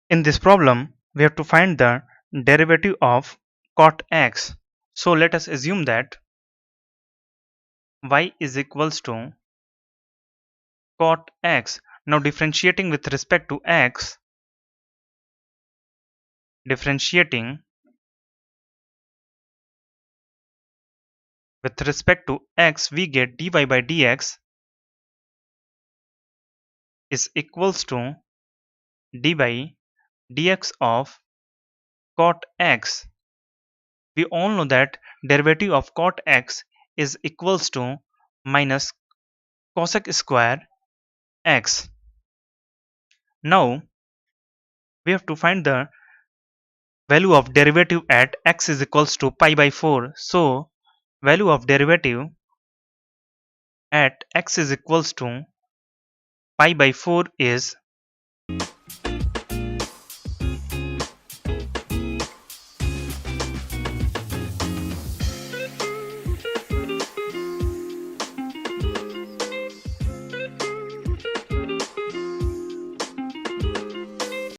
In this problem, we have to find the derivative of cot x. So let us assume that y is equals to cot x. Now differentiating with respect to x, differentiating with respect to x, we get dy by dx is equals to dy dx of cot x. We all know that derivative of cot x is equals to minus cosec square x. Now we have to find the value of derivative at x is equals to pi by 4. So value of derivative at x is equals to pi by 4 is